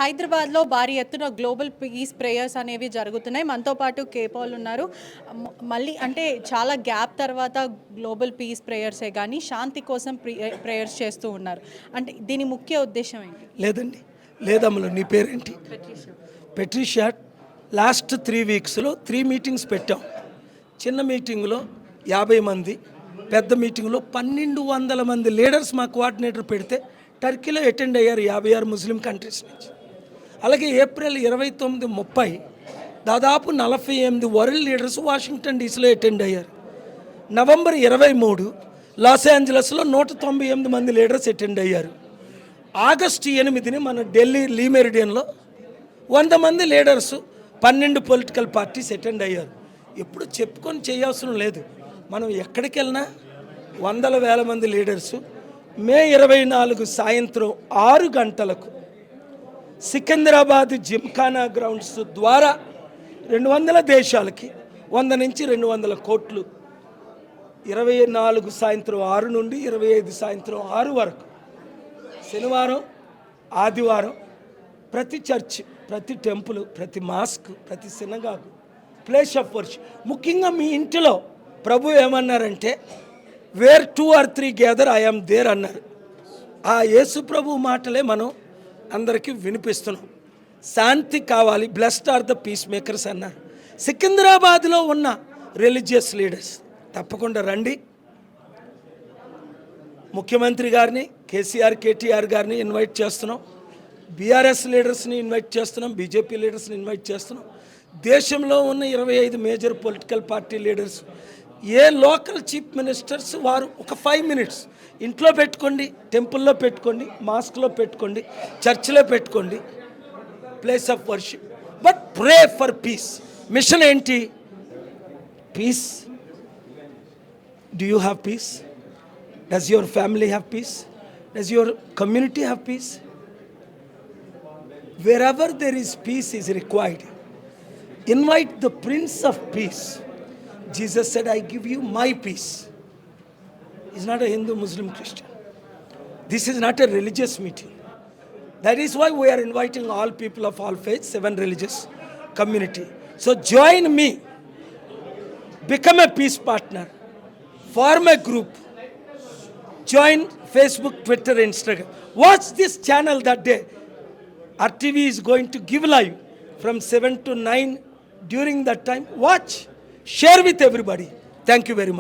హైదరాబాద్లో భారీ ఎత్తున గ్లోబల్ పీస్ ప్రేయర్స్ అనేవి జరుగుతున్నాయి. మనతో పాటు కేపాల్ ఉన్నారు. మళ్ళీ అంటే చాలా గ్యాప్ తర్వాత గ్లోబల్ పీస్ ప్రేయర్సే కానీ శాంతి కోసం ప్రేయర్స్ చేస్తూ ఉన్నారు. అంటే దీని ముఖ్య ఉద్దేశం ఏంటి? లేదమ్మలు, నీ పేరేంటి? పెట్రిషియా. లాస్ట్ 3 వీక్స్లో 3 మీటింగ్స్ పెట్టాం. చిన్న మీటింగ్లో 50 మంది, పెద్ద మీటింగ్లో 1200 మంది లీడర్స్ మా కోఆర్డినేటర్ పెడితే టర్కీలో అటెండ్ అయ్యారు 56 ముస్లిం కంట్రీస్ నుంచి. అలాగే ఏప్రిల్ 29, 30 దాదాపు 48 వరల్డ్ లీడర్స్ వాషింగ్టన్ డీసీలో అటెండ్ అయ్యారు. నవంబర్ 23 లాస్ ఏంజలస్లో 198 మంది లీడర్స్ అటెండ్ అయ్యారు. ఆగస్టు 8 మన ఢిల్లీ లీ మెరిడియన్లో 100 మంది లీడర్స్ 12 పొలిటికల్ పార్టీస్ అటెండ్ అయ్యారు. ఎప్పుడు చెప్పుకొని చేయవసరం లేదు. మనం ఎక్కడికి వెళ్ళినా వందల వేల మంది లీడర్సు మే 24 సాయంత్రం 6 గంటలకు సికింద్రాబాద్ జిమ్ఖానా గ్రౌండ్స్ ద్వారా 200 దేశాలకి 100 నుంచి 200 కోట్లు 24 సాయంత్రం 6 నుండి 25 సాయంత్రం 6 వరకు శనివారం ఆదివారం ప్రతి చర్చ్, ప్రతి టెంపుల్, ప్రతి మాస్క్, ప్రతి సినగాగు, ప్లేస్ ఆఫ్ వర్షిప్. ముఖ్యంగా మీ ఇంటిలో ప్రభు ఏమన్నారంటే where 2 or 3 gather I am there అన్నారు. ఆ యేసు ప్రభు మాటలే మనం అందరికీ వినిపిస్తున్నాం. శాంతి కావాలి, blessed are the peace makers అన్నారు. సికింద్రాబాద్లో ఉన్న రిలీజియస్ లీడర్స్ తప్పకుండా రండి. ముఖ్యమంత్రి గారిని, కేటీఆర్ గారిని ఇన్వైట్ చేస్తున్నాం. బీఆర్ఎస్ లీడర్స్ని ఇన్వైట్ చేస్తున్నాం. బీజేపీ లీడర్స్ని ఇన్వైట్ చేస్తున్నాం. దేశంలో ఉన్న 25 మేజర్ పొలిటికల్ పార్టీ లీడర్స్, ఏ లోకల్ చీఫ్ మినిస్టర్స్ వారు ఒక 5 minutes ఇంట్లో పెట్టుకోండి, టెంపుల్లో పెట్టుకోండి, మాస్క్లో పెట్టుకోండి, చర్చిలో పెట్టుకోండి, place of worship. But pray for peace. Mission ఏంటి? Peace. Do you have peace? Does your family have peace? Does your community have peace? Wherever there is peace is required, invite the Prince of Peace. Jesus said, I give you my peace. He's not a Hindu, Muslim, Christian. This is not a religious meeting. That is why we are inviting all people of all faiths, 7 religious community. So join me, become a peace partner, form a group, join Facebook, Twitter, Instagram. Watch this channel that day. RTV is going to give live from 7 to 9 during that time. Watch, share with everybody. Thank you very much.